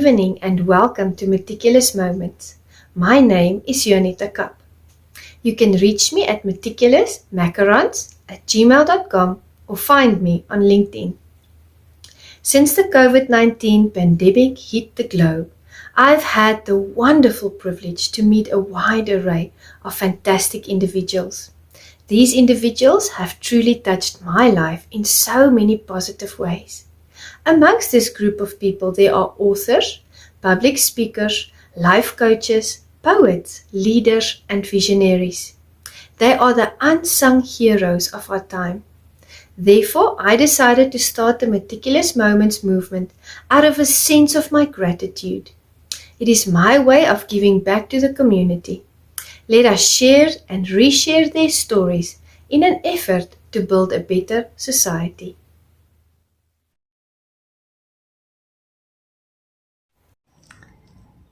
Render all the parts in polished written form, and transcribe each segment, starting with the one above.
evening and welcome to Meticulous Moments. My name is Juanita Kapp. You can reach me at meticulousmacarons@gmail.com or find me on LinkedIn. Since the COVID-19 pandemic hit the globe, I've had the wonderful privilege to meet a wide array of fantastic individuals. These individuals have truly touched my life in so many positive ways. Amongst this group of people, there are authors, public speakers, life coaches, poets, leaders, and visionaries. They are the unsung heroes of our time. Therefore, I decided to start the Meticulous Moments movement out of a sense of my gratitude. It is my way of giving back to the community. Let us share and reshare their stories in an effort to build a better society.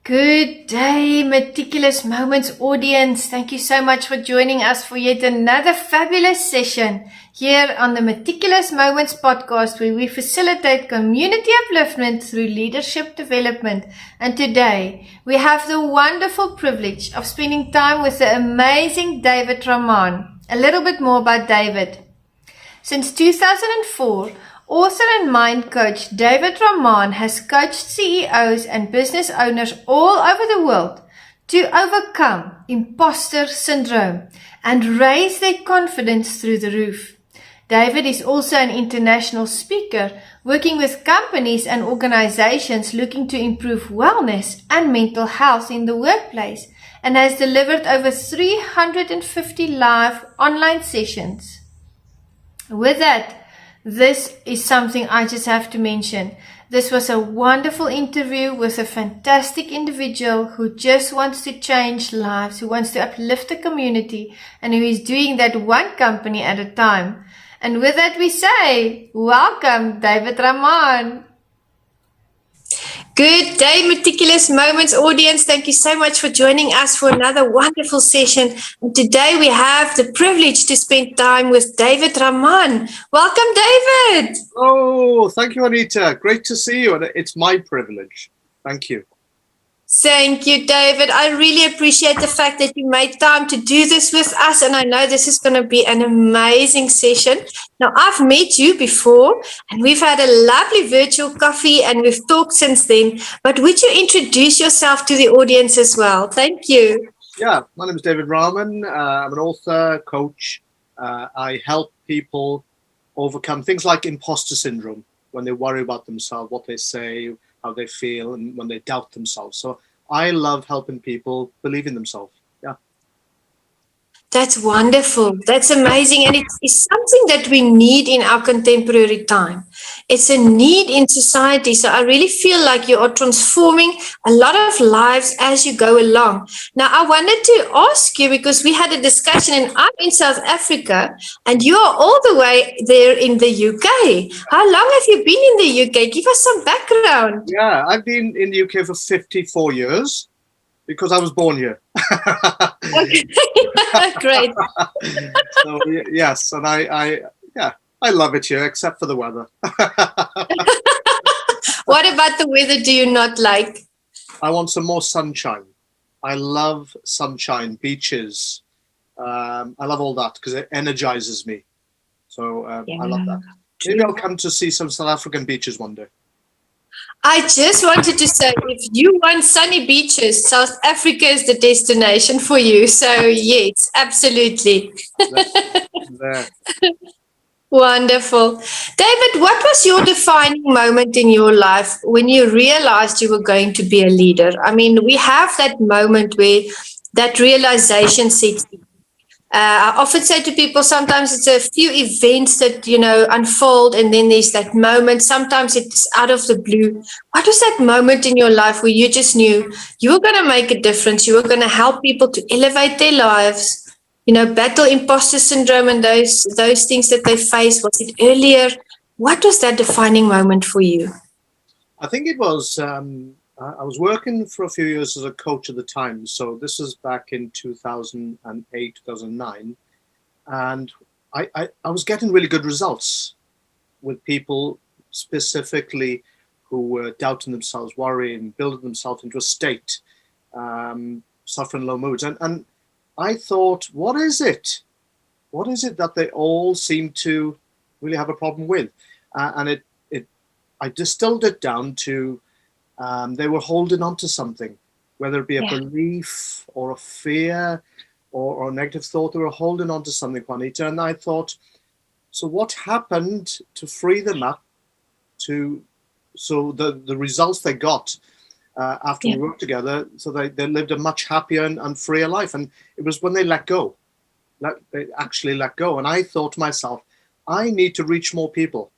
Good day, Meticulous Moments audience. Thank you so much for joining us for yet another fabulous session here on the Meticulous Moments podcast, where we facilitate community upliftment through leadership development. And today we have the wonderful privilege of spending time with the amazing David Rahman. A little bit more about David. Since 2004, author and mind coach David Rahman has coached CEOs and business owners all over the world to overcome imposter syndrome and raise their confidence through the roof. David is also an international speaker, working with companies and organizations looking to improve wellness and mental health in the workplace, and has delivered over 350 live online sessions. With that, this is something I just have to mention. This was a wonderful interview with a fantastic individual who just wants to change lives, who wants to uplift the community, and who is doing that one company at a time. And with that, we say, welcome, David Rahman. Good day, Meticulous Moments audience. Thank you so much for joining us for another wonderful session. And today we have the privilege to spend time with David Rahman. Welcome, David. Oh, thank you, Anita. Great to see you. And it's my privilege. Thank you. Thank you, David. I really appreciate the fact that you made time to do this with us, and I know this is going to be an amazing session. Now, I've met you before, and we've had a lovely virtual coffee, and we've talked since then, but would you introduce yourself to the audience as well? Thank you. Yeah, my name is David Rahman. I'm an author, coach. I help people overcome things like imposter syndrome, when they worry about themselves, what they say, how they feel, and when they doubt themselves. So I love helping people believe in themselves. Yeah. That's wonderful. That's amazing. And it's something that we need in our contemporary time. It's a need in society. So I really feel like you are transforming a lot of lives as you go along. Now, I wanted to ask you, because we had a discussion, and I'm in South Africa and you are all the way there in the UK. How long have you been in the UK? Give us some background. Yeah, I've been in the UK for 54 years because I was born here. Okay. Great. So yes, and I love it here, except for the weather. What about the weather do you not like? I want some more sunshine. I love sunshine, beaches. I love all that because it energizes me. So I love that. Maybe I'll come to see some South African beaches one day. I just wanted to say, if you want sunny beaches, South Africa is the destination for you. So yes, absolutely. There. Wonderful. David, what was your defining moment in your life when you realized you were going to be a leader? I mean, we have that moment where that realization sets in. I often say to people, sometimes it's a few events that, unfold, and then there's that moment. Sometimes it's out of the blue. What was that moment in your life where you just knew you were going to make a difference? You were going to help people to elevate their lives, battle imposter syndrome and those things that they face? Was it earlier? What was that defining moment for you? I think it was, I was working for a few years as a coach at the time. So this was back in 2008, 2009. And I was getting really good results with people specifically who who were doubting themselves, worrying, building themselves into a state, suffering low moods. And I thought, what is it? What is it that they all seem to really have a problem with? And I distilled it down to they were holding on to something, whether it be a belief or a fear or a negative thought. They were holding on to something, Juanita. And I thought, so what happened to free them up so the results they got after we worked together, so they lived a much happier and freer life. And it was when they let go. They actually let go. And I thought to myself, I need to reach more people.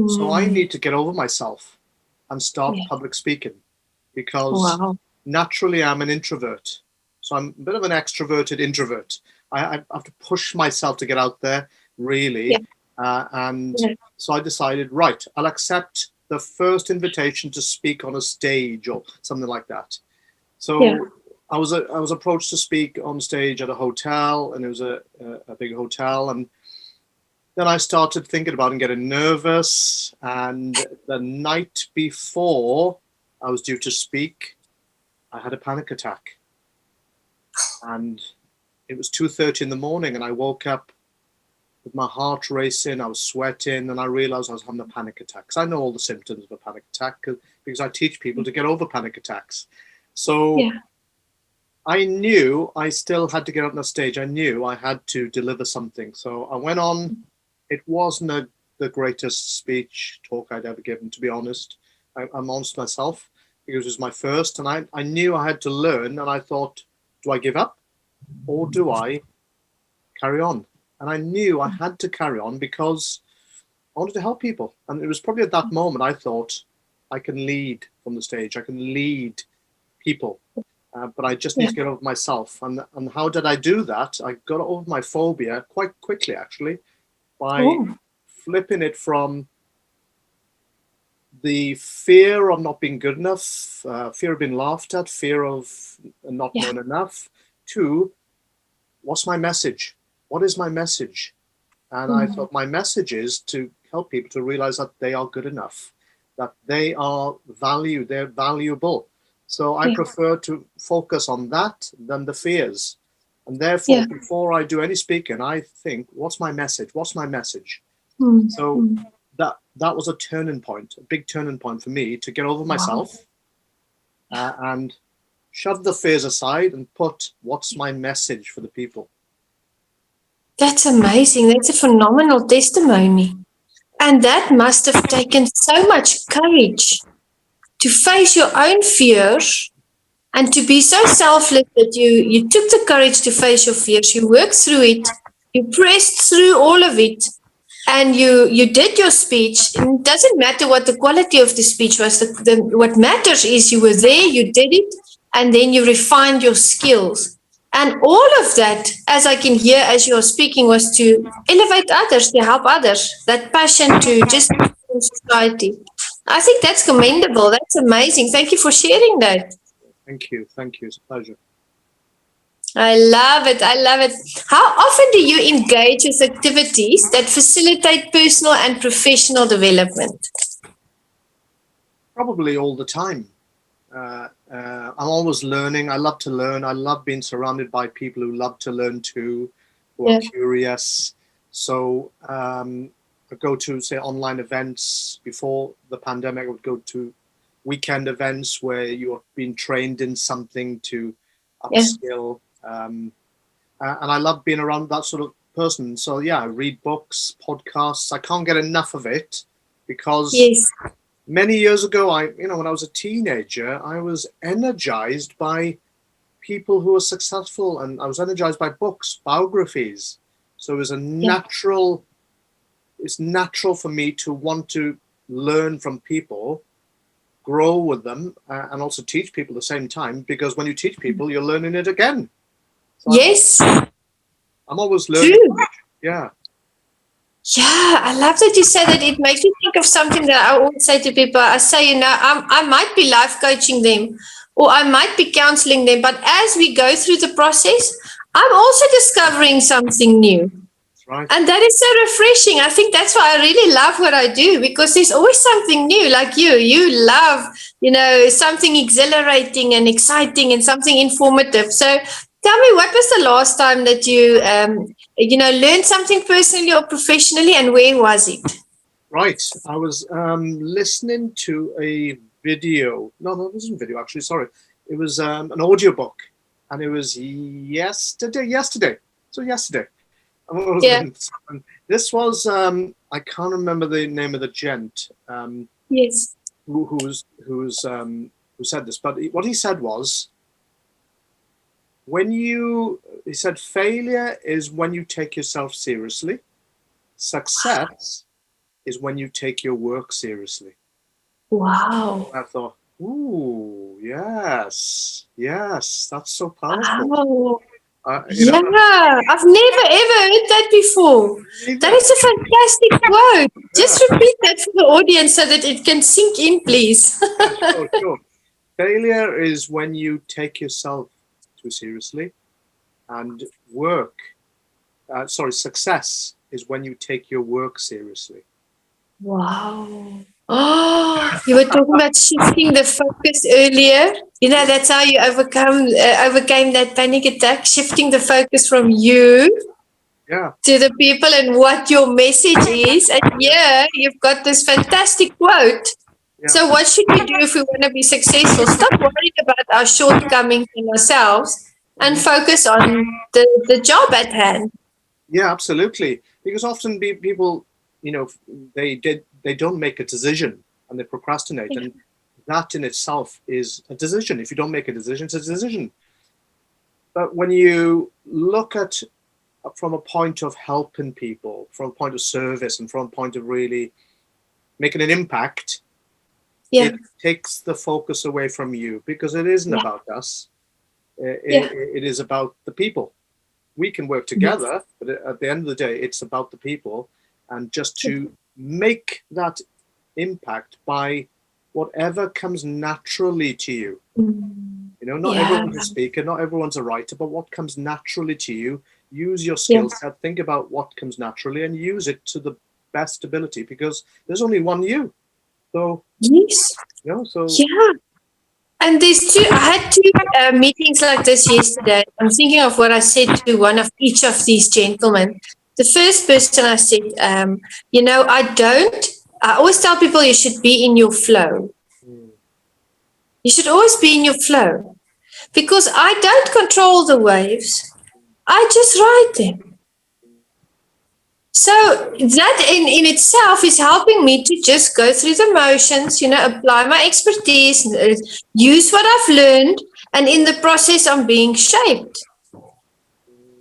So I need to get over myself and start public speaking, because naturally I'm an introvert. So I'm a bit of an extroverted introvert. I have to push myself to get out there, really. So I decided, right, I'll accept the first invitation to speak on a stage or something like that. So I was approached to speak on stage at a hotel, and it was a big hotel. And then I started thinking about it and getting nervous. And the night before I was due to speak, I had a panic attack. And it was 2:30 in the morning, and I woke up with my heart racing. I was sweating, and I realized I was having a panic attack. Because I know all the symptoms of a panic attack, because I teach people to get over panic attacks. So I knew I still had to get on the stage. I knew I had to deliver something. So I went on. It wasn't the greatest speech talk I'd ever given, to be honest. I'm honest myself, because it was my first, and I knew I had to learn. And I thought, do I give up or do I carry on? And I knew I had to carry on because I wanted to help people. And it was probably at that moment I thought, I can lead from the stage. I can lead people. But I just need to get over myself. And how did I do that? I got over my phobia quite quickly, actually, by flipping it from the fear of not being good enough, fear of being laughed at, fear of not knowing enough, to what's my message? What is my message? And I thought my message is to help people to realize that they are good enough, that they are valued, they're valuable. So I prefer to focus on that than the fears. And therefore, before I do any speaking, I think, what's my message? What's my message? So that was a turning point, a big turning point for me to get over myself and shove the fears aside and put what's my message for the people. That's amazing. That's a phenomenal testimony. And that must have taken so much courage to face your own fears and to be so selfless that you took the courage to face your fears. You worked through it. You pressed through all of it. And you did your speech. It doesn't matter what the quality of the speech was. What matters is you were there, you did it, and then you refined your skills. And all of that, as I can hear as you're speaking, was to elevate others, to help others, that passion to just in society. I think that's commendable. That's amazing. Thank you for sharing that. Thank you. Thank you. It's a pleasure. I love it. I love it. How often do you engage with activities that facilitate personal and professional development? Probably all the time. I'm always learning. I love to learn. I love being surrounded by people who love to learn too, who are curious. So I go to, say, online events. Before the pandemic, I would go to weekend events where you are being trained in something to upskill. And I love being around that sort of person. So I read books, podcasts. I can't get enough of it because many years ago, when I was a teenager, I was energized by people who were successful, and I was energized by books, biographies. So it was it's natural for me to want to learn from people, grow with them, and also teach people at the same time, because when you teach people, you're learning it again. So I'm always learning. Yeah, I love that you say that. It makes me think of something that I always say to people. I say, I might be life coaching them or I might be counseling them, but as we go through the process, I'm also discovering something new. Right. And that is so refreshing. I think that's why I really love what I do, because there's always something new. Like you love, something exhilarating and exciting and something informative. So tell me, what was the last time that you, learned something personally or professionally, and where was it? Right. I was listening to a video. No, it wasn't a video, actually. Sorry. It was an audiobook. And it was yesterday. So yesterday. Yeah. And this was, I can't remember the name of the gent Yes. who said this. But what he said was, he said, failure is when you take yourself seriously. Success is when you take your work seriously. Wow. I thought, ooh, yes, that's so powerful. Wow. I've never ever heard that before. That is a fantastic quote. Just repeat that for the audience so that it can sink in, please. Sure. Failure is when you take yourself too seriously, and success is when you take your work seriously. Wow. Oh, you were talking about shifting the focus earlier. That's how you overcame that panic attack, shifting the focus from you to the people and what your message is. And you've got this fantastic quote. Yeah. So what should we do if we want to be successful? Stop worrying about our shortcomings in ourselves and focus on the job at hand. Yeah, absolutely. Because often people, they don't make a decision and they procrastinate. And that in itself is a decision. If you don't make a decision, it's a decision. But when you look at from a point of helping people, from a point of service, and from a point of really making an impact, it takes the focus away from you, because it isn't about us. It is about the people. We can work together, but at the end of the day, it's about the people, and just to make that impact by whatever comes naturally to you. Not everyone's a speaker, not everyone's a writer, but what comes naturally to you, use your skill set, think about what comes naturally, and use it to the best ability, because there's only one you. So, And I had two meetings like this yesterday. I'm thinking of what I said to one of each of these gentlemen. The first person I said, I always tell people you should be in your flow. You should always be in your flow, because I don't control the waves. I just ride them. So that in itself is helping me to just go through the motions, apply my expertise, use what I've learned, and in the process I'm being shaped.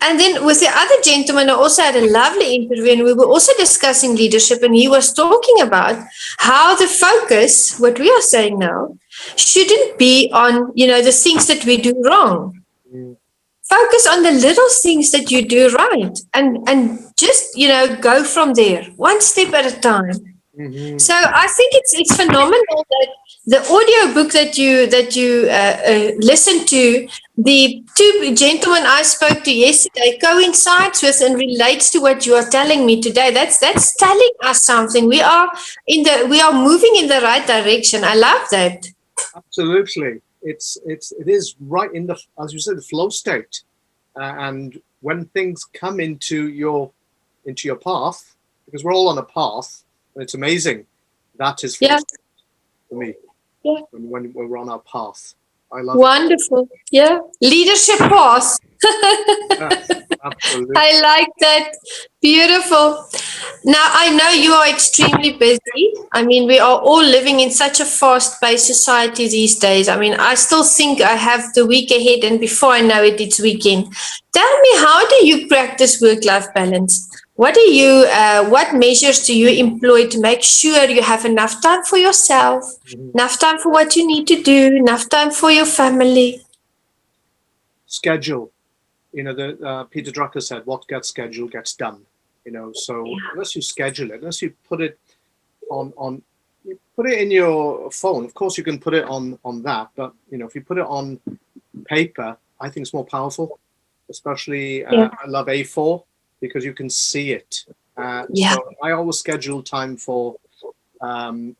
And then with the other gentleman, I also had a lovely interview, and we were also discussing leadership, and he was talking about how the focus, what we are saying now, shouldn't be on, the things that we do wrong. Focus on the little things that you do right, and just, go from there, one step at a time. So I think it's phenomenal that the audio book that you listen to, the two gentlemen I spoke to yesterday, coincides with and relates to what you are telling me today. That's telling us something. We are moving in the right direction. I love that. Absolutely. It is right in the, as you said, the flow state, and when things come into your path, because we're all on a path, and it's amazing. That is flow state for me. Yeah. When we're on our path, I love wonderful. It. Yeah, leadership path. Absolutely. I like that. Beautiful. Now, I know you are extremely busy. I mean, we are all living in such a fast-paced society these days. I mean, I still think I have the week ahead, and before I know it, it's weekend. Tell me, how do you practice work-life balance? What measures do you employ to make sure you have enough time for yourself, enough time for what you need to do, enough time for your family? Schedule. Peter Drucker said, what gets scheduled gets done. So unless you schedule it, unless you put it on you put it in your phone, of course you can put it on that, but if you put it on paper, I think it's more powerful. Especially I love A4, because you can see it. Yeah. So I always schedule time for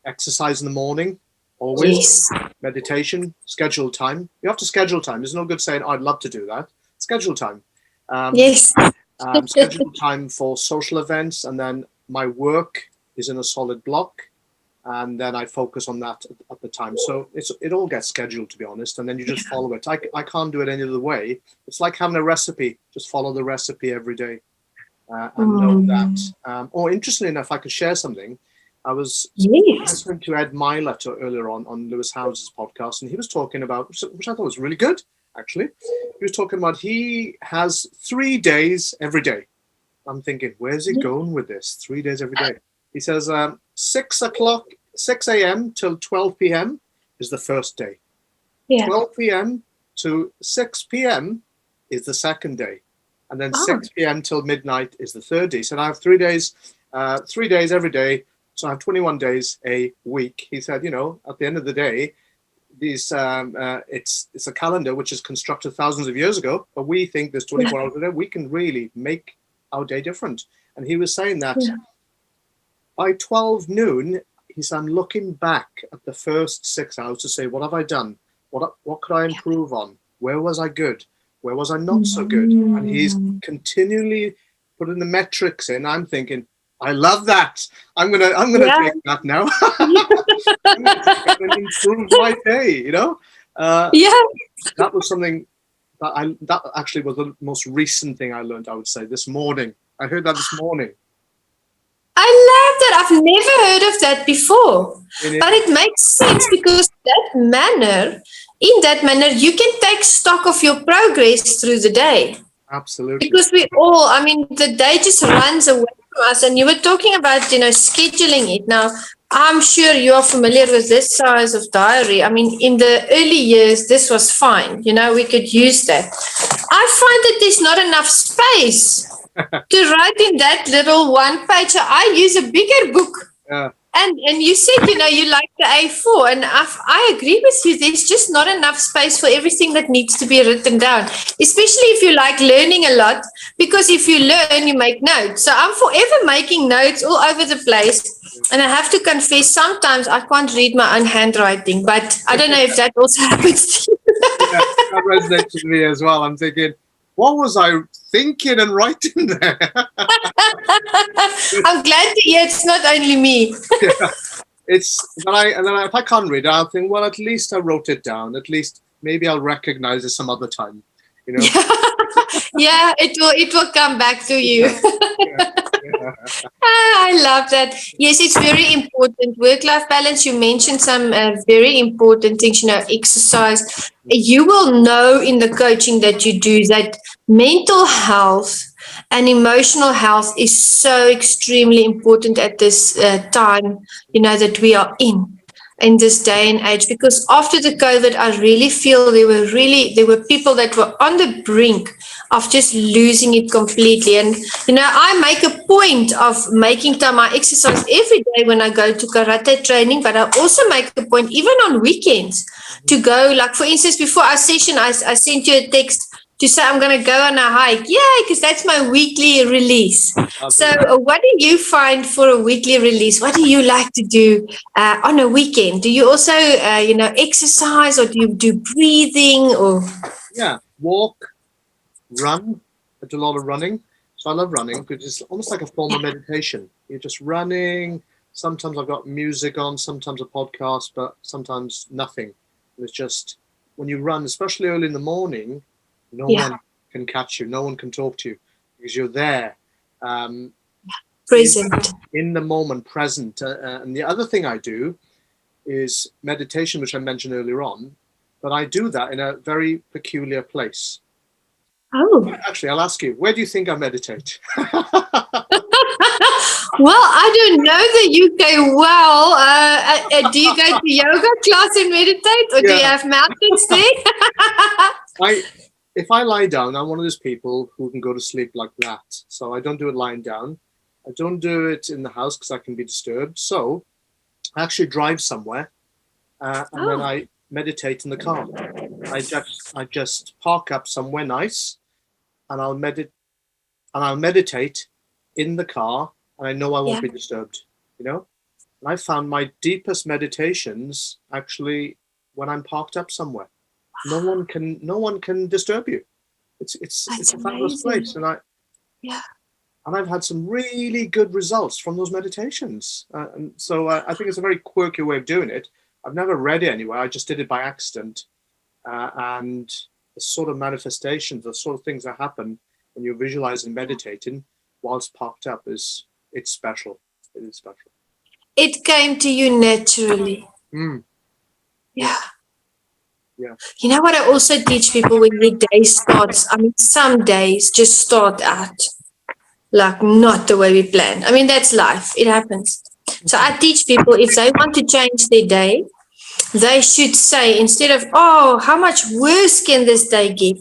exercise in the morning, always. Yes. Meditation, schedule time. You have to schedule time. There's no good saying, I'd love to do that. Schedule time. Yes. Schedule time for social events, and then my work is in a solid block, and then I focus on that at the time. So it all gets scheduled, to be honest, and then you just follow it. I can't do it any other way. It's like having a recipe. Just follow the recipe every day and know that. Interestingly enough, I could share something. I was listening to Ed Miler earlier on Lewis Howes's podcast, and he was talking about, which I thought was really good, actually. He was talking about he has 3 days every day. I'm thinking, where's he going with this? 3 days every day. He says 6 a.m. till 12 p.m. is the first day. 12 p.m. to 6 p.m. is the second day. And then 6 p.m. till midnight is the third day. So I have 3 days, 3 days every day. So I have 21 days a week. He said, at the end of the day, these it's a calendar which is constructed thousands of years ago, but we think there's 24 hours a day. We can really make our day different. And he was saying that by 12 noon, he said, I'm looking back at the first 6 hours to say, what have I done? What could I improve on? Where was I good? Where was I not so good? And he's continually putting the metrics in. I'm thinking, I love that. I'm gonna take that now. I'm gonna improve my day. That was something that actually was the most recent thing I learned. I would say this morning. I heard that this morning. I love that. I've never heard of that before, but it makes sense because in that manner, you can take stock of your progress through the day. Absolutely. Because the day just runs away from us. And you were talking about, scheduling it. Now, I'm sure you are familiar with this size of diary. I mean, in the early years, this was fine. We could use that. I find that there's not enough space to write in that little one page. So I use a bigger book. Yeah. And you said, you like the A4, and I agree with you. There's just not enough space for everything that needs to be written down, especially if you like learning a lot, because if you learn, you make notes. So I'm forever making notes all over the place, and I have to confess, sometimes I can't read my own handwriting, but I don't know if that also happens to you. Yeah, that resonates with me as well. I'm thinking, what was I thinking and writing there? I'm glad to hear it's not only me. If I can't read it, I'll think, well, at least I wrote it down. At least maybe I'll recognize it some other time. Yeah, it will come back to you. I love that. Yes, it's very important. Work-life balance. You mentioned some very important things. Exercise. You will know in the coaching that you do that mental health and emotional health is so extremely important at this time, that we are in this day and age, because after the COVID, I really feel there were people that were on the brink of just losing it completely. And, I make a point of making time. I exercise every day when I go to karate training, but I also make a point, even on weekends, to go, like, for instance, before our session, I sent you a text to say I'm going to go on a hike. Yay, because that's my weekly release. So what do you find for a weekly release? What do you like to do on a weekend? Do you also, exercise, or do you do breathing? Or walk, run. I do a lot of running. So I love running because it's almost like a form of meditation. You're just running. Sometimes I've got music on, sometimes a podcast, but sometimes nothing. It's just when you run, especially early in the morning, no one can catch you. No one can talk to you because you're there. Present. In the moment, present. And the other thing I do is meditation, which I mentioned earlier on, but I do that in a very peculiar place. Oh. Actually, I'll ask you, where do you think I meditate? Well, I don't know the UK well. Do you go to yoga class and meditate, or do you have mountains there? If I lie down, I'm one of those people who can go to sleep like that. So I don't do it lying down. I don't do it in the house because I can be disturbed. So I actually drive somewhere and then I meditate in the car. I just park up somewhere nice and I'll and I'll meditate in the car, and I know I won't be disturbed, And I found my deepest meditations actually when I'm parked up somewhere. No one can disturb you. It's a fabulous place, and I've had some really good results from those meditations. And so I think it's a very quirky way of doing it. I've never read it anywhere. I just did it by accident. And the sort of manifestations, the sort of things that happen when you're visualizing, meditating whilst parked up it's special. It is special. It came to you naturally. Yeah. You know what I also teach people when their day starts? I mean, some days just start out like not the way we plan. I mean, that's life. It happens. So I teach people if they want to change their day, they should say, instead of, oh, how much worse can this day get?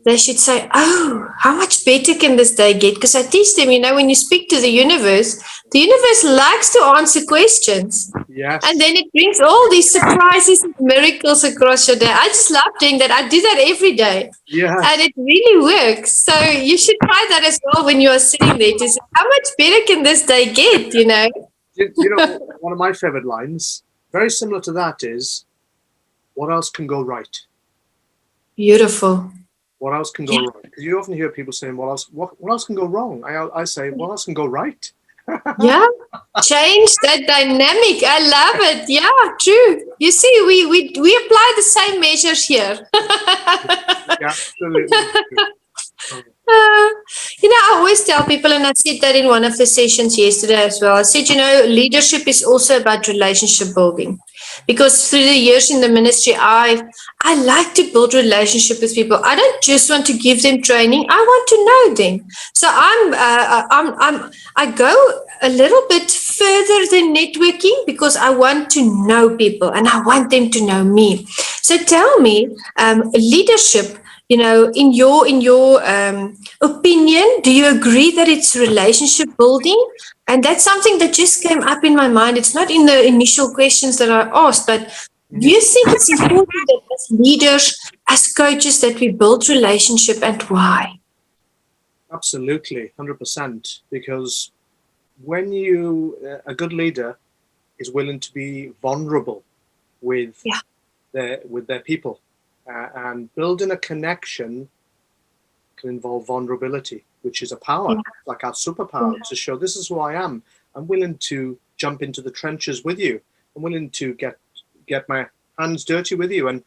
They should say, oh, how much better can this day get? Because I teach them, when you speak to the universe likes to answer questions. Yes. And then it brings all these surprises and miracles across your day. I just love doing that. I do that every day. Yes. And it really works. So you should try that as well when you are sitting there to say, how much better can this day get, One of my favorite lines, very similar to that, is, what else can go right? Beautiful. What else can go right? Because you often hear people saying, what else can go wrong? I say, what else can go right? Yeah, change that dynamic. I love it. Yeah, true. You see, we apply the same measures here. Yeah, absolutely. I always tell people, and I said that in one of the sessions yesterday as well. I said, leadership is also about relationship building, because through the years in the ministry, I like to build relationship with people. I don't just want to give them training; I want to know them. So I go a little bit further than networking, because I want to know people and I want them to know me. So tell me, leadership. In your opinion, do you agree that it's relationship building? And that's something that just came up in my mind. It's not in the initial questions that I asked, but do you think it's important that as leaders, as coaches, that we build relationship, and why? Absolutely, 100%. Because when a good leader is willing to be vulnerable with their people. And building a connection can involve vulnerability, which is a power, like our superpower, to show this is who I am. I'm willing to jump into the trenches with you. I'm willing to get my hands dirty with you. And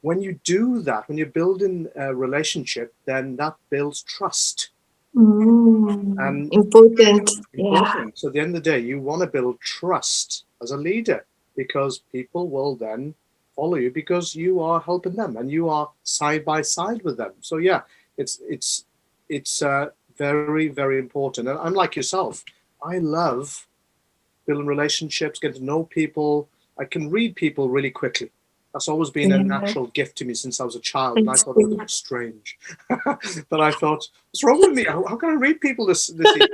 when you do that, when you're building a relationship, then that builds trust. And important. Yeah. So at the end of the day, you want to build trust as a leader, because people will then follow you because you are helping them and you are side by side with them. So yeah, it's very, very important. And unlike yourself, I love building relationships, getting to know people. I can read people really quickly. That's always been a natural gift to me since I was a child, and I thought it was strange. But I thought, what's wrong with me? How can I read people this easy?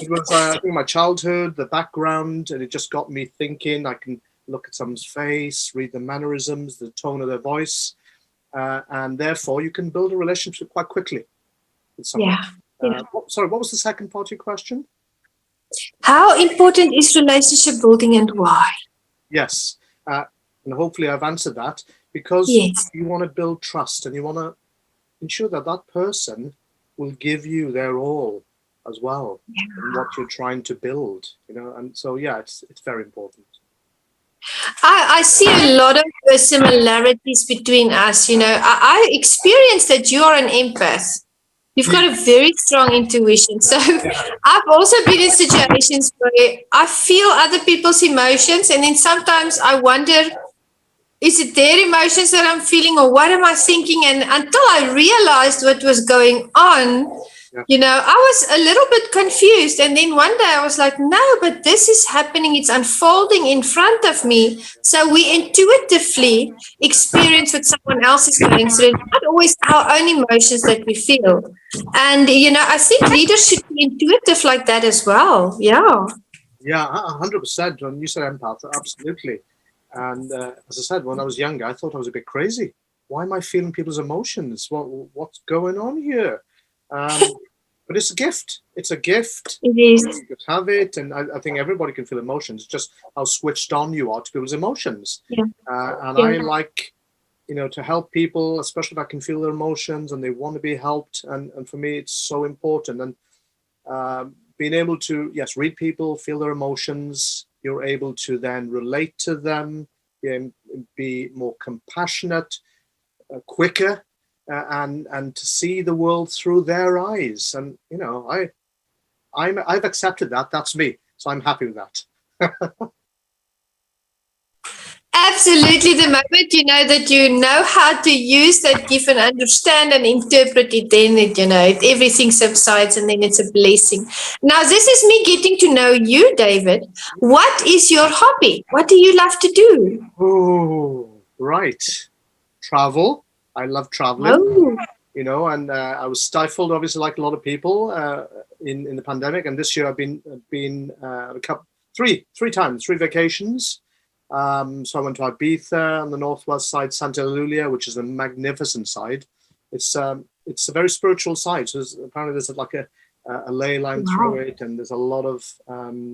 It was, I think, my childhood, the background, and it just got me thinking. I can look at someone's face, read the mannerisms, the tone of their voice, and therefore you can build a relationship quite quickly with someone. What was the second part of your question? How important is relationship building, and why? Yes, and hopefully I've answered that, because you want to build trust and you want to ensure that that person will give you their all as well in what you're trying to build, and so it's very important. I see a lot of similarities between us. I experienced that you are an empath. You've got a very strong intuition. So I've also been in situations where I feel other people's emotions, and then sometimes I wonder, is it their emotions that I'm feeling, or what am I thinking? And until I realized what was going on, I was a little bit confused. And then one day I was like, no, but this is happening. It's unfolding in front of me. So we intuitively experience what someone else is going through. It's not always our own emotions that we feel. And, I think leaders should be intuitive like that as well. Yeah. Yeah, 100%. When you said empath, absolutely. And as I said, when I was younger, I thought I was a bit crazy. Why am I feeling people's emotions? What's going on here? but it's a gift. It's a gift. It is. You just have it, and I think everybody can feel emotions. Just how switched on you are to people's emotions. Yeah. And Yeah. I like, to help people, especially if I can feel their emotions and they want to be helped. And for me, it's so important. And being able to, yes, read people, feel their emotions. You're able to then relate to them, be more compassionate, quicker, and to see the world through their eyes. And I've accepted that. That's me. So I'm happy with that. Absolutely. The moment you know that you know how to use that gift and understand and interpret it, then everything subsides, and then it's a blessing. Now, this is me getting to know you, David. What is your hobby? What do you love to do? Oh, right. Travel. I love traveling. Oh, And I was stifled, obviously, like a lot of people in the pandemic. And this year I've been three times, 3 vacations. So I went to Ibiza on the northwest side, Santa Lulia, which is a magnificent side. It's a very spiritual side. So apparently there's like a ley line through it, and there's a lot of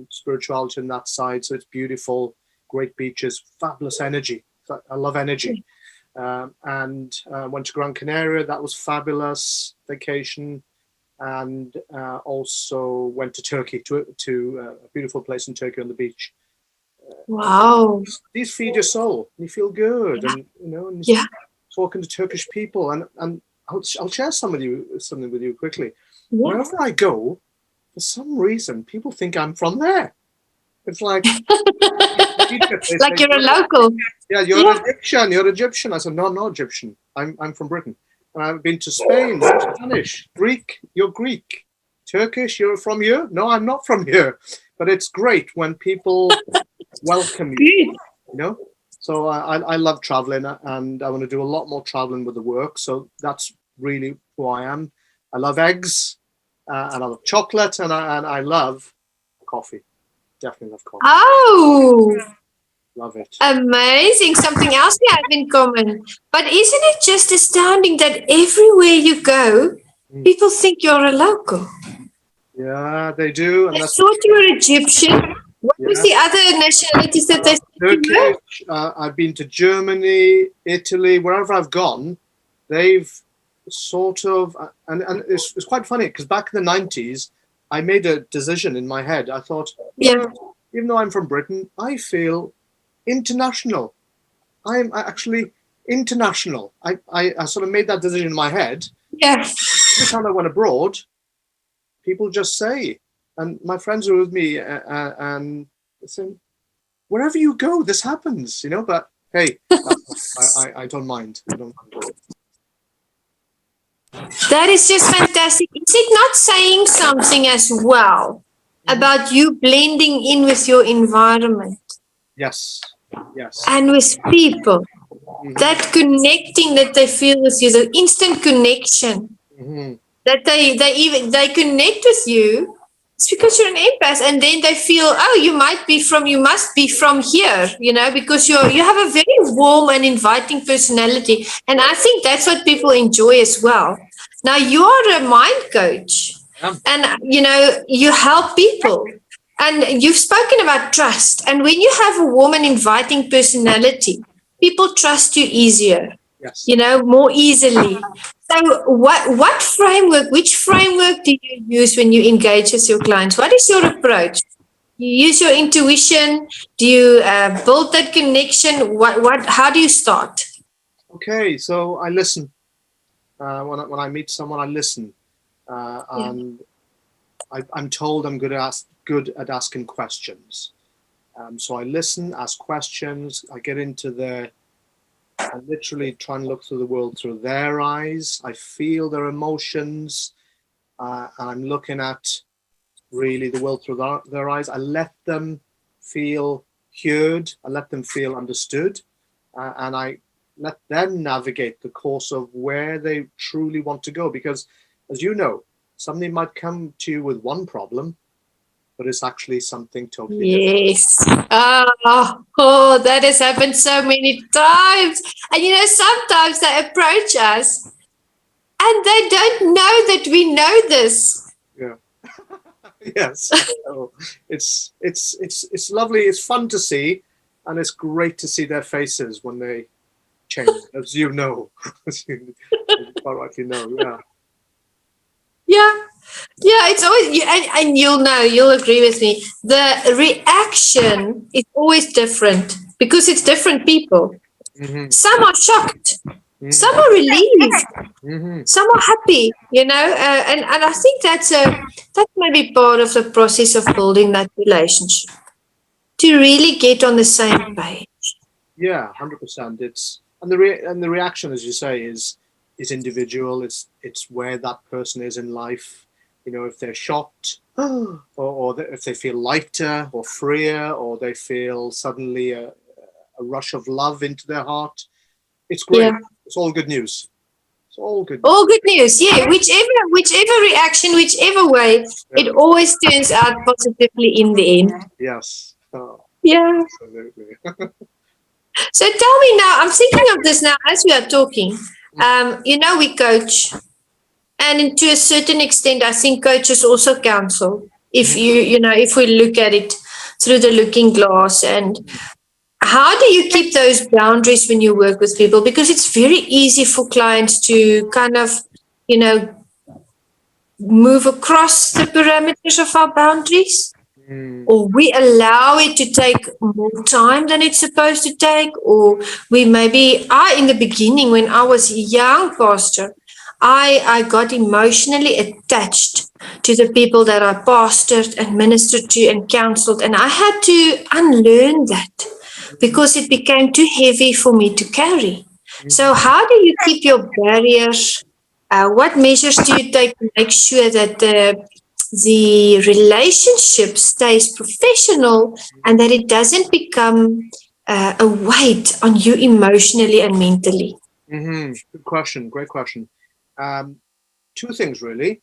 spirituality in that side. So it's beautiful, great beaches, fabulous energy. I love energy. And went to Gran Canaria. That was fabulous vacation. And also went to Turkey, to a beautiful place in Turkey on the beach. wow. These feed your soul. You feel good, and and talking to Turkish people, and I'll share something with you quickly. Yeah. Wherever I go, for some reason, people think I'm from there. It's like Like you're a local. Yeah, you're Egyptian. You're Egyptian. I said, no, I'm not Egyptian. I'm from Britain. And I've been to Spain, Spanish, Greek. You're Greek. Turkish. You're from here? No, I'm not from here. But it's great when people welcome you. So I love traveling, and I want to do a lot more traveling with the work. So that's really who I am. I love eggs, and I love chocolate, and I love coffee. Definitely love coffee. Oh, Love it. amazing. Something else we have in common. But isn't it just astounding that everywhere you go, people think you're a local? Yeah, they do. And I thought you were Egyptian. What was the other nationalities that they Turkish. I've been to Germany, Italy, wherever I've gone, they've sort of, and it's quite funny because back in the 90s, I made a decision in my head. I thought, even though I'm from Britain, I feel international. I'm actually international. I sort of made that decision in my head. Yes. Every time I went abroad, people just say, and my friends are with me, and saying, wherever you go, this happens, But hey, I don't mind. I don't mind. That is just fantastic. Is it not saying something as well about you blending in with your environment? Yes. And with people? That connecting that they feel with you, the instant connection that they connect with you. It's because you're an empath, and then they feel, you must be from here, because you have a very warm and inviting personality, and I think that's what people enjoy as well. Now you are a mind coach, and you help people, and you've spoken about trust, and when you have a warm and inviting personality, people trust you easier. Yes. More easily. So which framework do you use when you engage with your clients? What is your approach? Do you use your intuition? Do you build that connection? How do you start? Okay, so I listen. When I meet someone, I listen. And I'm told I'm good at asking questions. So I listen, ask questions. I get into I literally try and look through the world through their eyes. I feel their emotions. And I'm looking at really the world through their eyes. I let them feel heard. I let them feel understood. And I let them navigate the course of where they truly want to go. Because, as you know, somebody might come to you with one problem, but it's actually something totally different. That has happened so many times. And sometimes they approach us and they don't know that we know this. Yes. Oh, it's lovely. It's fun to see, and it's great to see their faces when they change, as you know, as you quite rightly know. Yeah. Yeah. Yeah, it's always, and you'll know, you'll agree with me. The reaction is always different because it's different people. Mm-hmm. Some are shocked, some Mm-hmm. are relieved, Mm-hmm. some are happy, and I think that's maybe part of the process of building that relationship to really get on the same page. Yeah, 100%. It's and the reaction, as you say, is individual. It's where that person is in life. You know, if they're shocked, if they feel lighter or freer, or they feel suddenly a rush of love into their heart. It's great. Yeah. It's all good news. It's all good news. All good news. Yeah, whichever reaction, whichever way, Yeah. it always turns out positively in the end. Yes. Oh, Yeah. absolutely. So tell me now, I'm thinking of this now as we are talking. We coach, and to a certain extent, I think coaches also counsel. If if we look at it through the looking glass, and how do you keep those boundaries when you work with people? Because it's very easy for clients to kind of, you know, move across the parameters of our boundaries, Mm. or we allow it to take more time than it's supposed to take, or we maybe in the beginning when I was a young pastor, I got emotionally attached to the people that I pastored and ministered to and counseled, and I had to unlearn that because it became too heavy for me to carry. So how do you keep your barriers? What measures do you take to make sure that the relationship stays professional and that it doesn't become a weight on you emotionally and mentally? Mm-hmm. Good question. Great question. Um, Two things really.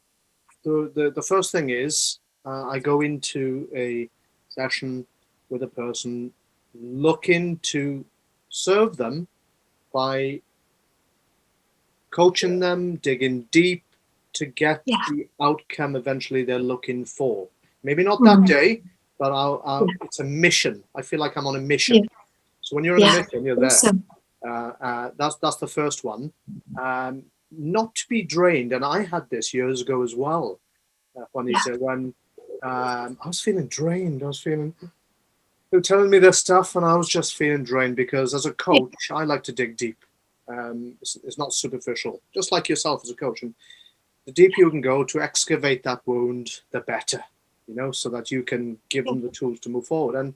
The first thing is I go into a session with a person looking to serve them by coaching them, digging deep to get Yeah. the outcome eventually they're looking for. Maybe not that Mhm. day, but it's a mission. I feel like I'm on a mission. Yeah. So when you're on a Yeah. mission, you're there. Awesome. That's the first one. Not to be drained, and I had this years ago as well. Juanita, when I was feeling drained, they were telling me this stuff, and I was just feeling drained because as a coach, I like to dig deep. It's not superficial, just like yourself as a coach. And the deeper you can go to excavate that wound, the better, so that you can give them the tools to move forward. And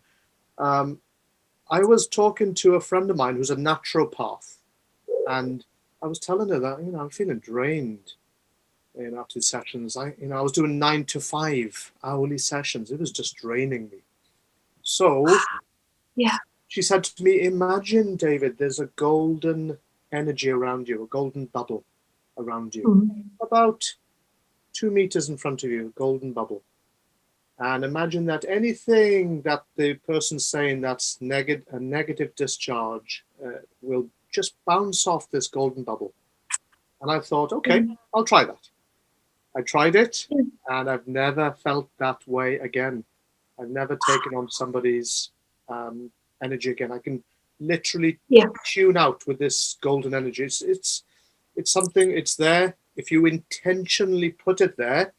I was talking to a friend of mine who's a naturopath, and I was telling her that, I'm feeling drained. After the sessions, I was doing 9 to 5 hourly sessions. It was just draining me. So she said to me, imagine, David, there's a golden energy around you, a golden bubble around you, about 2 meters in front of you, a golden bubble. And imagine that anything that the person's saying that's a negative discharge will just bounce off this golden bubble. And I thought, okay, I'll try that. I tried it, and I've never felt that way again. I've never taken on somebody's energy again. I can literally tune out with this golden energy. It's something. It's there. If you intentionally put it there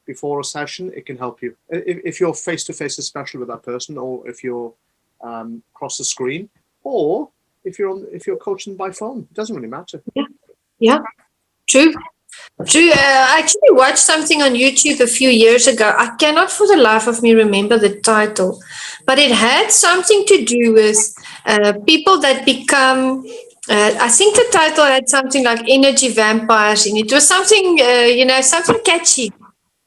before a session, it can help you. If you're face to face, especially with that person, or if you're across the screen, or if you're coaching by phone, it doesn't really matter. Yeah. True. I actually watched something on YouTube a few years ago. I cannot for the life of me remember the title, but it had something to do with people that become. I think the title had something like energy vampires in it. It was something, something catchy.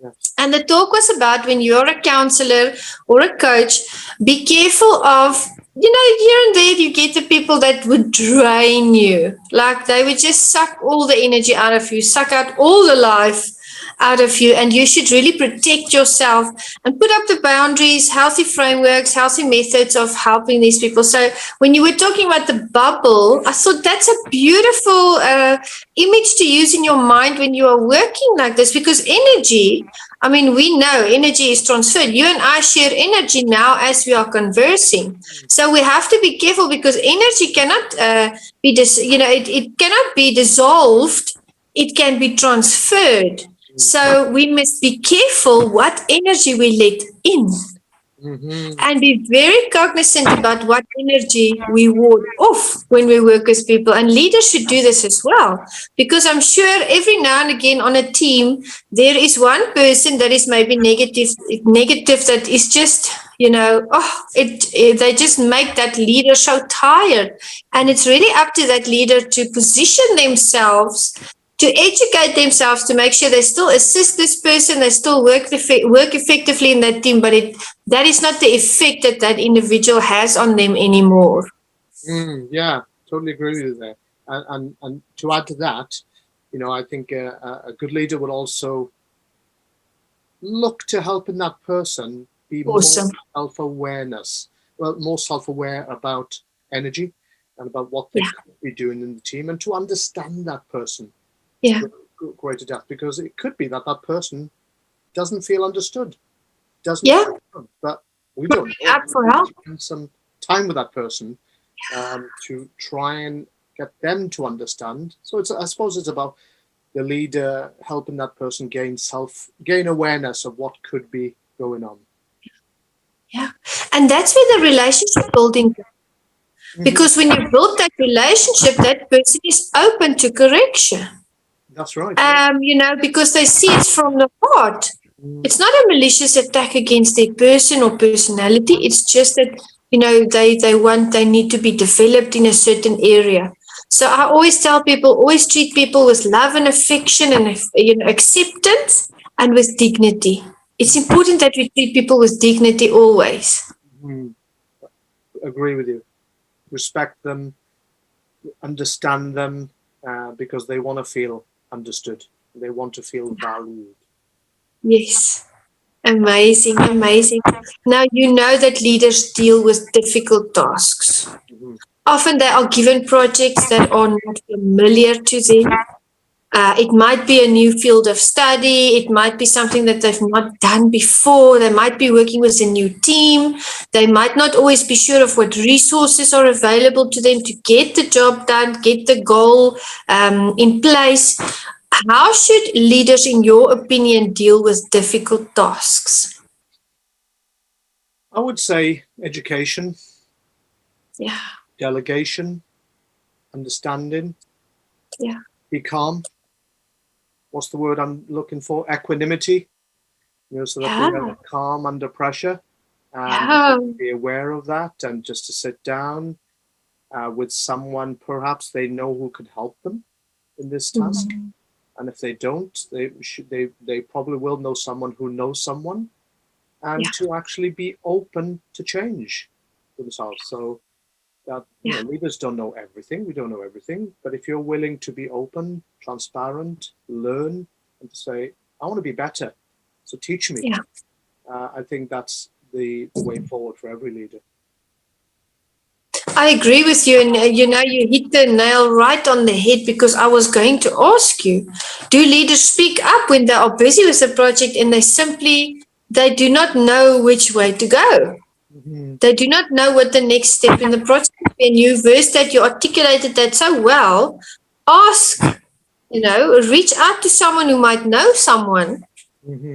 Yeah. And the talk was about when you're a counselor or a coach, be careful of, here and there you get the people that would drain you. Like they would just suck all the energy out of you, suck out all the life. out of you, and you should really protect yourself and put up the boundaries, healthy frameworks, healthy methods of helping these people. So when you were talking about the bubble, I thought that's a beautiful image to use in your mind when you are working like this, because energy, I mean, we know energy is transferred. You and I share energy now as we are conversing. So we have to be careful, because energy cannot it cannot be dissolved. It can be transferred. So we must be careful what energy we let in. And be very cognizant about what energy we ward off when we work with people. And leaders should do this as well, because I'm sure every now and again on a team, there is one person that is maybe negative, that is just, they just make that leader so tired. And it's really up to that leader to position themselves, to educate themselves, to make sure they still assist this person, they still work effectively in that team, but that is not the effect that individual has on them anymore. Yeah, totally agree with you there. And to add to that, I think a good leader will also look to helping that person be Awesome. more self-aware about energy and about what they could be doing in the team, and to understand that person. Yeah. Greater depth, because it could be that person doesn't feel understood, but we don't Up for help. spend some time with that person to try and get them to understand. So I suppose it's about the leader helping that person gain awareness of what could be going on. Yeah, and that's where the relationship building goes. Because when you build that relationship, that person is open to correction. That's right. Because they see it from the heart. It's not a malicious attack against their person or personality. It's just that, they need to be developed in a certain area. So I always tell people, always treat people with love and affection and, acceptance, and with dignity. It's important that we treat people with dignity always. Agree with you. Respect them, understand them, because they want to feel understood. They want to feel valued. Yes. Amazing. Now, you know that leaders deal with difficult tasks. Often they are given projects that are not familiar to them. It might be a new field of study. It might be something that they've not done before. They might be working with a new team. They might not always be sure of what resources are available to them to get the job done, get the goal in place. How should leaders, in your opinion, deal with difficult tasks? I would say education. Yeah. Delegation, understanding. Yeah. Be calm. What's the word I'm looking for? Equanimity. So that we are calm under pressure, and be aware of that, and just to sit down with someone perhaps they know who could help them in this task. And if they don't, they probably will know someone who knows someone, and to actually be open to change themselves. So that leaders don't know everything. We don't know everything. But if you're willing to be open, transparent, learn, and to say, I want to be better, so teach me. I think that's the way forward for every leader. I agree with you. And, you hit the nail right on the head, because I was going to ask you, do leaders speak up when they are busy with a project and they do not know which way to go? They do not know what the next step in the project is. And you versed that, you articulated that so well. Ask, reach out to someone who might know someone.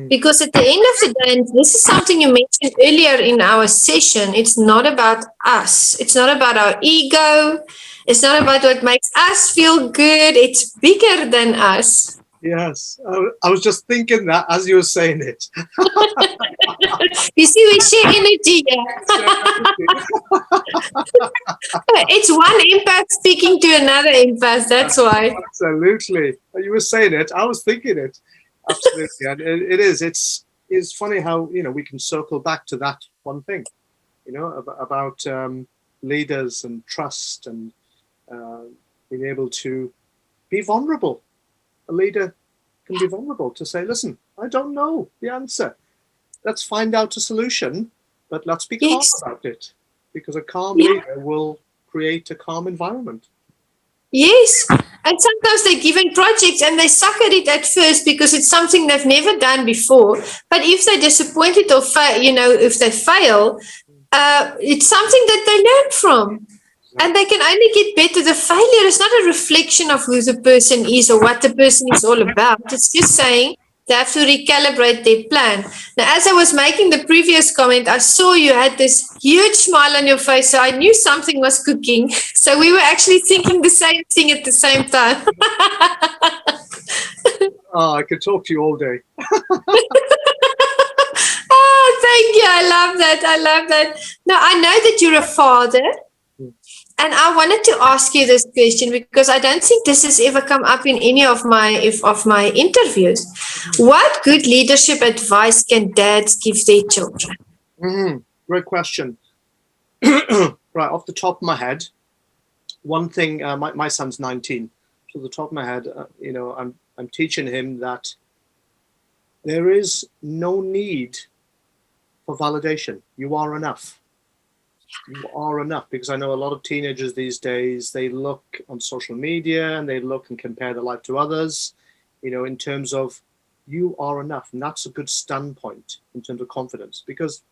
Because at the end of the day, and this is something you mentioned earlier in our session, it's not about us. It's not about our ego. It's not about what makes us feel good. It's bigger than us. Yes, I was just thinking that as you were saying it. You see, we share energy here. It's one empath speaking to another empath. That's why. Absolutely. You were saying it. I was thinking it. Absolutely. And it is. It's funny how, we can circle back to that one thing, about leaders and trust and being able to be vulnerable. A leader can be vulnerable to say, listen, I don't know the answer. Let's find out a solution, but let's be calm about it, because a calm leader will create a calm environment. Yes. And sometimes they're given projects and they suck at it at first because it's something they've never done before. But if they're disappointed or if they fail, it's something that they learn from. And they can only get better. The failure is not a reflection of who the person is or what the person is all about. It's just saying they have to recalibrate their plan. Now, as I was making the previous comment, I saw you had this huge smile on your face, so I knew something was cooking. So we were actually thinking the same thing at the same time. Oh, I could talk to you all day. Oh, thank you. I love that. I love that. Now, I know that you're a father. And I wanted to ask you this question because I don't think this has ever come up in any of my interviews. What good leadership advice can dads give their children? Great question. Right, off the top of my head, one thing, my son's 19. So off the top of my head, I'm teaching him that there is no need for validation. You are enough. You are enough, because I know a lot of teenagers these days, they look on social media and they look and compare their life to others, in terms of you are enough. And that's a good standpoint in terms of confidence, because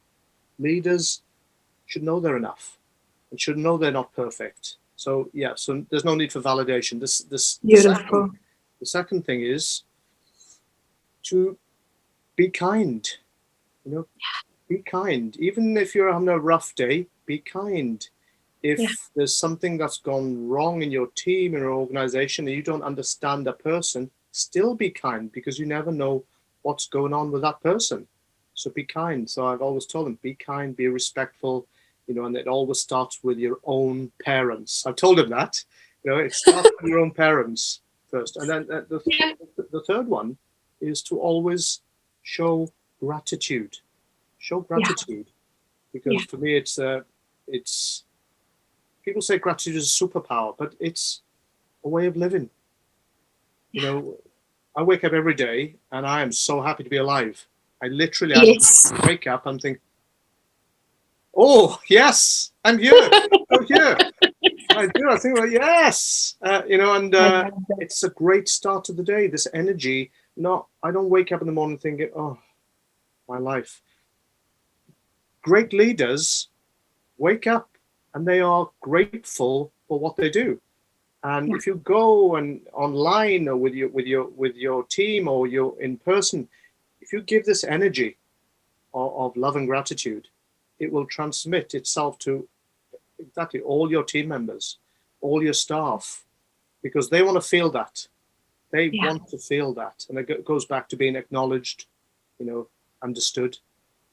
leaders should know they're enough and should know they're not perfect. So there's no need for validation. The second thing is to be kind. Be kind. Even if you're having a rough day, be kind. If there's something that's gone wrong in your team, in your organization, and you don't understand a person, still be kind, because you never know what's going on with that person. So be kind. So I've always told them, be kind, be respectful, and it always starts with your own parents. I've told them that, it starts with your own parents first. And then the third one is to always show gratitude. Show gratitude, because for me, it's people say gratitude is a superpower, but it's a way of living. I wake up every day and I am so happy to be alive. I literally wake up and think, oh yes, I'm here. I'm here. I do. I think, well, yes, it's a great start to the day. This energy. I don't wake up in the morning thinking, oh, my life. Great leaders wake up and they are grateful for what they do. And if you go and online or with your team or you're in person, if you give this energy of love and gratitude, it will transmit itself to exactly all your team members, all your staff, because they want to feel that. They want to feel that. And it goes back to being acknowledged, understood.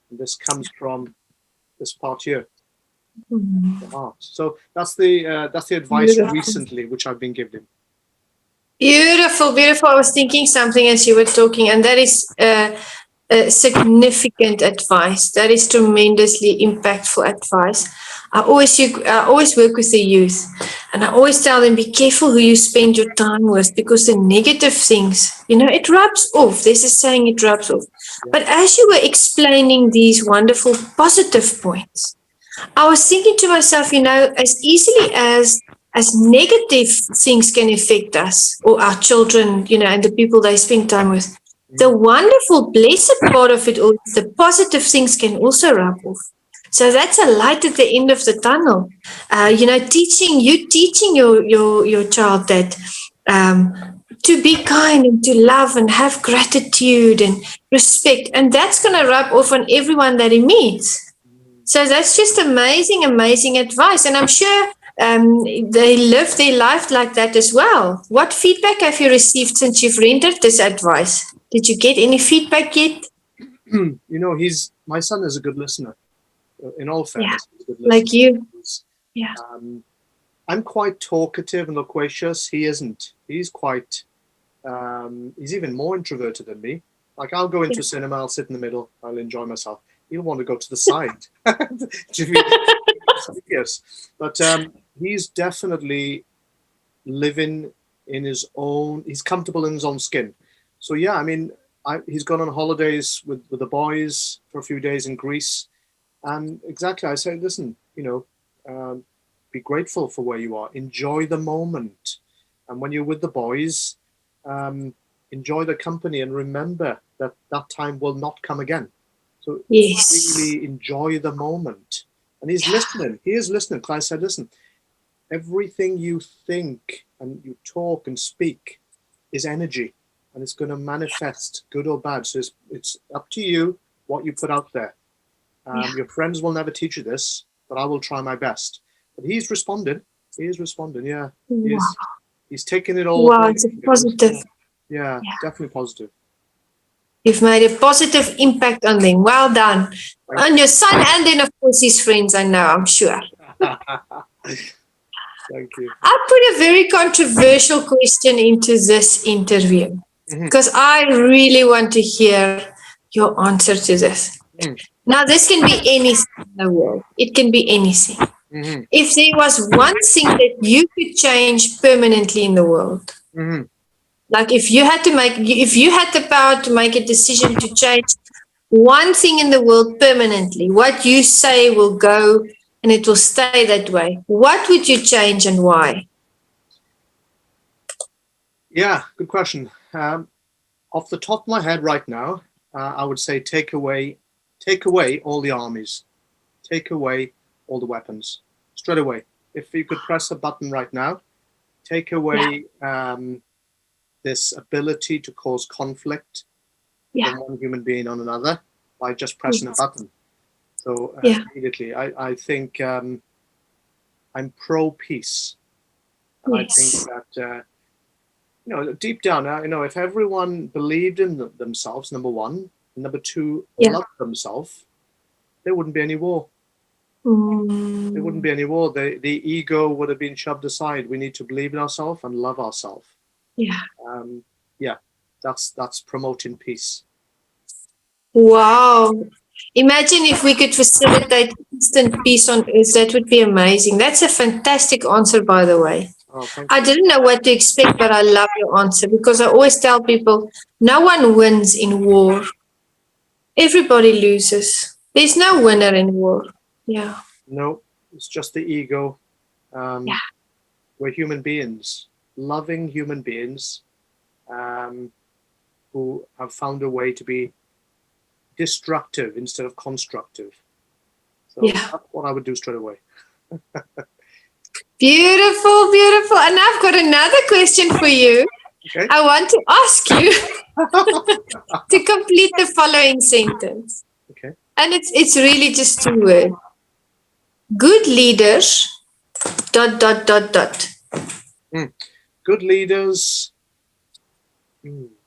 And this comes from this part here, the heart. So that's the advice recently which I've been given. Beautiful, beautiful. I was thinking something as you were talking, and that is significant advice. That is tremendously impactful advice. I always work with the youth, and I always tell them, be careful who you spend your time with, because the negative things, it rubs off. There's a saying, it rubs off. But as you were explaining these wonderful positive points, I was thinking to myself, as easily as negative things can affect us or our children, and the people they spend time with, the wonderful, blessed part of it all, the positive things can also rub off. So that's a light at the end of the tunnel. Teaching your child that to be kind and to love and have gratitude and respect, and that's going to rub off on everyone that he meets. So that's just amazing, amazing advice, and I'm sure they live their life like that as well. What feedback have you received since you've rendered this advice? Did you get any feedback yet? My son is a good listener. In all fairness, he's a good listener. Like you. Yeah. I'm quite talkative and loquacious. He isn't. He's quite. He's even more introverted than me. Like, I'll go into a cinema, I'll sit in the middle, I'll enjoy myself. He'll want to go to the side. Yes, but he's definitely living in his own. He's comfortable in his own skin. So yeah, I mean, he's gone on holidays with the boys for a few days in Greece, and exactly, I say, listen, be grateful for where you are, enjoy the moment, and when you're with the boys, enjoy the company, and remember that that time will not come again. So Yes. really enjoy the moment. And he's listening. He is listening. Clive said, listen, everything you think and you talk and speak is energy, and it's going to manifest, good or bad. So it's up to you what you put out there. Your friends will never teach you this, but I will try my best. But he's responded. He is responding. Yeah. Wow. He's taking it all. Wow, it's a positive. Yeah, definitely positive. You've made a positive impact on them. Well done. On your son, and then, of course, his friends, I know, I'm sure. Thank you. I put a very controversial question into this interview because I really want to hear your answer to this. Now, this can be anything in the world. It can be anything. If there was one thing that you could change permanently in the world, like if you had the power to make a decision to change one thing in the world permanently, what you say will go and it will stay that way, what would you change and why? Yeah, good question. Off the top of my head right now, I would say take away all the armies, take away all the weapons straight away. If you could press a button right now, take away this ability to cause conflict from one human being on another by just pressing a button. So immediately, I think I'm pro peace, and I think that deep down, if everyone believed in themselves, number one, and number two, loved themselves, there wouldn't be any war. There wouldn't be any war. The ego would have been shoved aside. We need to believe in ourselves and love ourselves. That's promoting peace. Wow. Imagine if we could facilitate instant peace on earth. That would be amazing. That's a fantastic answer, by the way. I didn't know what to expect, but I love your answer because I always tell people no one wins in war. Everybody loses. There's no winner in war. Yeah. No, it's just the ego. We're human beings, loving human beings, who have found a way to be destructive instead of constructive. So that's what I would do straight away. Beautiful, beautiful. And I've got another question for you. Okay. I want to ask you to complete the following sentence. Okay. And it's really just 2 words. Good leaders, ... Good leaders.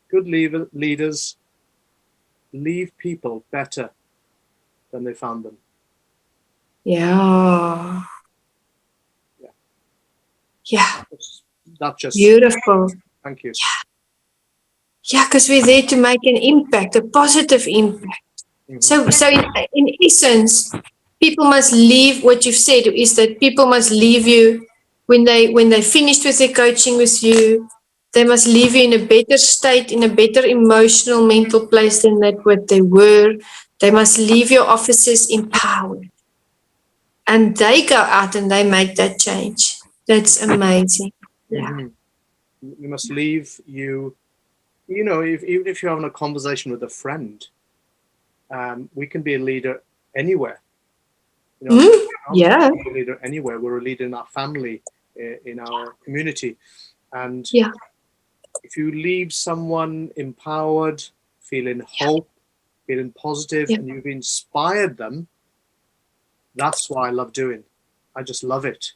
Good leaders leave people better than they found them. Yeah. That's just beautiful. Thank you. Yeah, because we're there to make an impact, a positive impact. So in essence, people must leave. What you've said is that people must leave you when they finished with their coaching with you. They must leave you in a better state, in a better emotional, mental place than what they were. They must leave your offices empowered. And they go out and they make that change. That's amazing. Yeah. You must leave you, even if you're having a conversation with a friend, we can be a leader anywhere. Yeah. We're a leader anywhere. We're a leader in our family, in our community. And if you leave someone empowered, feeling hope, feeling positive, and you've inspired them, that's what I love doing. I just love it.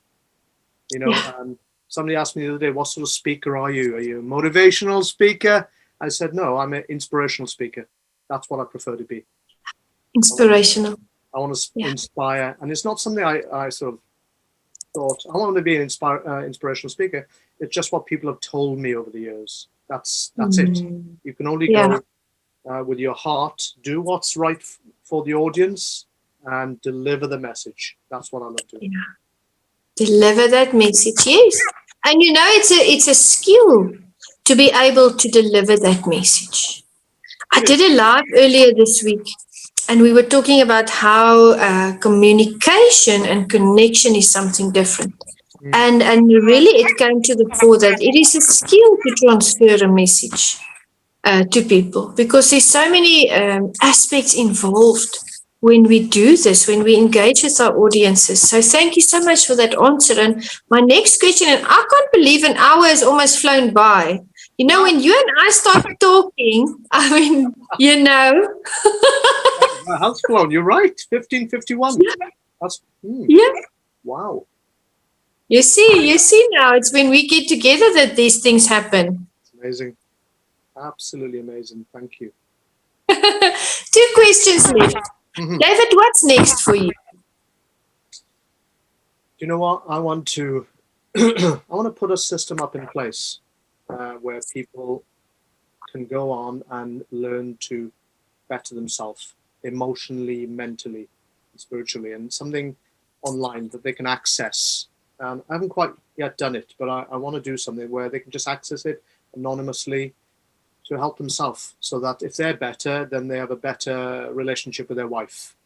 Somebody asked me the other day, what sort of speaker are you? Are you a motivational speaker? I said, no, I'm an inspirational speaker. That's what I prefer to be. Inspirational. I want to inspire. And it's not something I sort of thought, I want to be an inspirational speaker. It's just what people have told me over the years. That's it. You can only go with your heart, do what's right for the audience, and deliver the message. That's what I love doing. Deliver that message, yes. And it's a skill. to be able to deliver that message. I did a live earlier this week, and we were talking about how communication and connection is something different. And really, it came to the fore that it is a skill to transfer a message to people, because there's so many aspects involved when we do this, when we engage with our audiences. So thank you so much for that answer. And my next question, and I can't believe an hour has almost flown by. You know, when you and I start talking, I mean, you know. My house flown. You're right. 15:51. Yeah. That's Yeah. wow. You see now, it's when we get together that these things happen. It's amazing. Absolutely amazing. Thank you. 2 questions left. David, what's next for you? You know what? I want to I want to put a system up in place where people can go on and learn to better themselves emotionally, mentally, spiritually, and something online that they can access. I haven't quite yet done it, but I want to do something where they can just access it anonymously to help themselves, so that if they're better, then they have a better relationship with their wife,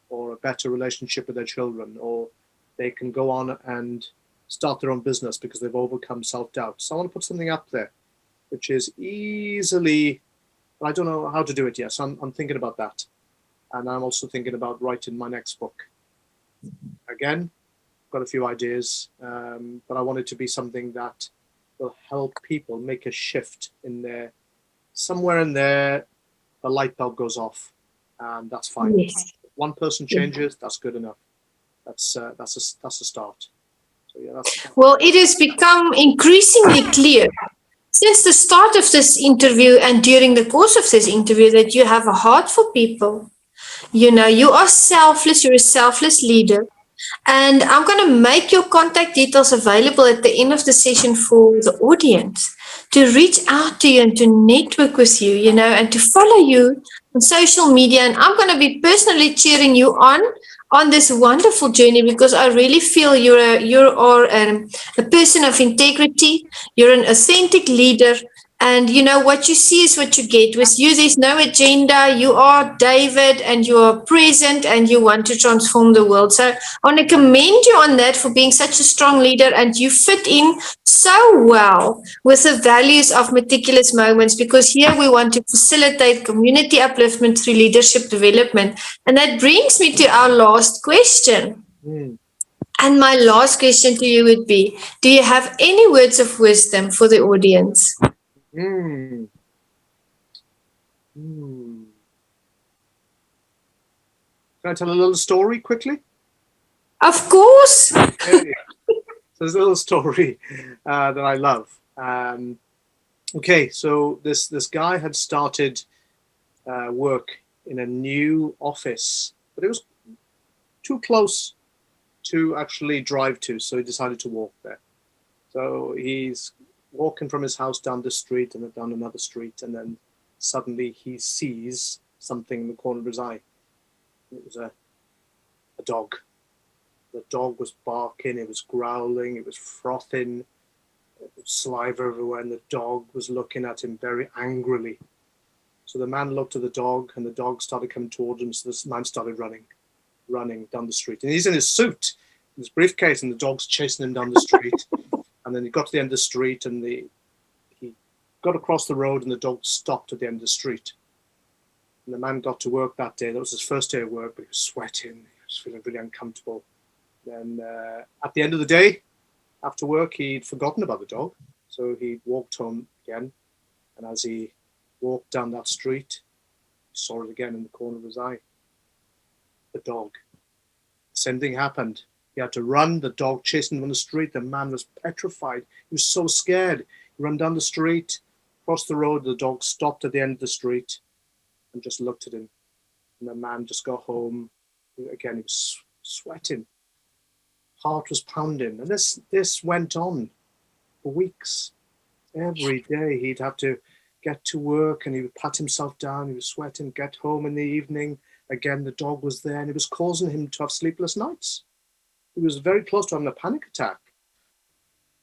or a better relationship with their children, or they can go on and start their own business because they've overcome self-doubt. So I want to put something up there which is easily, I don't know how to do it yet, so I'm thinking about that. And I'm also thinking about writing my next book. Again, got a few ideas, but I want it to be something that will help people make a shift in their, somewhere in there, a light bulb goes off, and that's fine. Yes. One person changes, that's good enough. That's a start. So yeah, that's. Well, it has become increasingly clear since the start of this interview and during the course of this interview that you have a heart for people. You know, you are selfless, you're a selfless leader. And I'm going to make your contact details available at the end of the session for the audience to reach out to you and to network with you, you know, and to follow you on social media. And I'm going to be personally cheering you on this wonderful journey, because I really feel you are a person of integrity. You're an authentic leader. And you know, what you see is what you get. With you, there's no agenda. You are David, and you are present, and you want to transform the world. So I want to commend you on that, for being such a strong leader, and you fit in so well with the values of Meticulous Moments, because here we want to facilitate community upliftment through leadership development. And that brings me to our last question. And my last question to you would be, do you have any words of wisdom for the audience? Can I tell a little story quickly? Of course. Okay. So there's a little story that I love. Okay, so this guy had started work in a new office, but it was too close to actually drive to, so he decided to walk there. So he's walking from his house down the street and then down another street, and then suddenly he sees something in the corner of his eye. It was a dog. The dog was barking, it was growling, it was frothing, it was saliva everywhere, and the dog was looking at him very angrily. So the man looked at the dog, and the dog started coming towards him, so this man started running down the street. And he's in his suit, his briefcase, and the dog's chasing him down the street. And then he got to the end of the street, and he got across the road, and the dog stopped at the end of the street. And the man got to work that day. That was his first day of work, but he was sweating. He was feeling really uncomfortable. Then at the end of the day, after work, he'd forgotten about the dog. So he walked home again. And as he walked down that street, he saw it again in the corner of his eye. The dog. The same thing happened. He had to run, the dog chasing him on the street. The man was petrified. He was so scared. He ran down the street, crossed the road. The dog stopped at the end of the street and just looked at him. And the man just got home. Again, he was sweating. Heart was pounding. And this went on for weeks. Every day he'd have to get to work, and he would pat himself down. He was sweating, get home in the evening. Again, the dog was there, and it was causing him to have sleepless nights. He was very close to having a panic attack.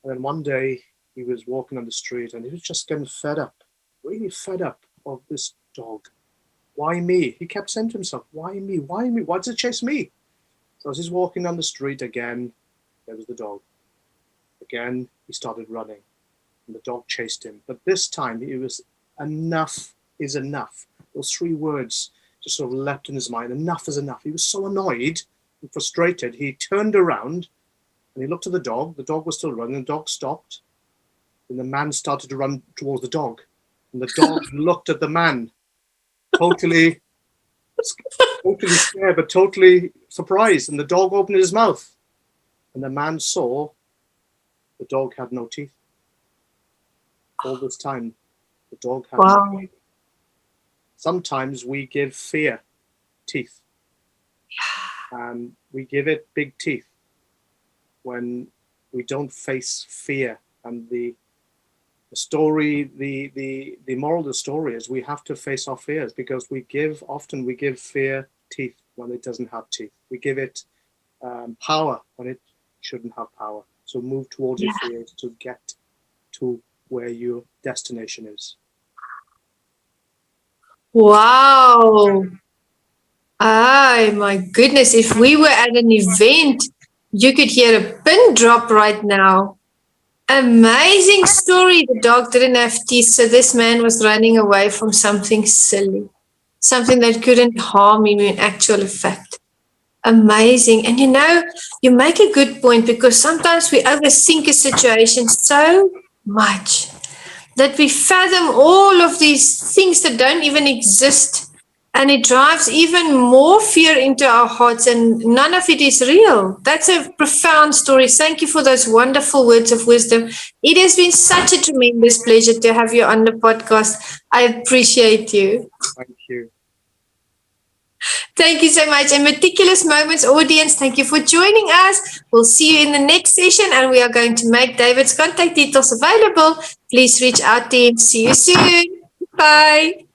And then one day he was walking on the street and he was just getting fed up, really fed up of this dog. Why me? He kept saying to himself, why me? Why me? Why does it chase me? So as he's walking down the street again, there was the dog. Again, he started running and the dog chased him. But this time it was enough is enough. Those 3 words just sort of leapt in his mind. Enough is enough. He was so annoyed and frustrated. He turned around and he looked at the dog. The dog was still running. The dog stopped. And the man started to run towards the dog. And the dog looked at the man, totally scared, but totally surprised. And the dog opened his mouth. And the man saw the dog had no teeth. All this time, the dog had no teeth. Sometimes we give fear teeth. And we give it big teeth when we don't face fear. And the story, the moral of the story is we have to face our fears, because often we give fear teeth when it doesn't have teeth. We give it power when it shouldn't have power. So move towards your fears to get to where your destination is. Wow. Oh my goodness. If we were at an event, you could hear a pin drop right now. Amazing story. The dog didn't have teeth, so this man was running away from something silly, something that couldn't harm him in actual fact. Amazing. And you make a good point, because sometimes we overthink a situation so much that we fathom all of these things that don't even exist. And it drives even more fear into our hearts, and none of it is real. That's a profound story. Thank you for those wonderful words of wisdom. It has been such a tremendous pleasure to have you on the podcast. I appreciate you. Thank you. Thank you so much. And Meticulous Moments audience, thank you for joining us. We'll see you in the next session, and we are going to make David's contact details available. Please reach out to him. See you soon. Bye.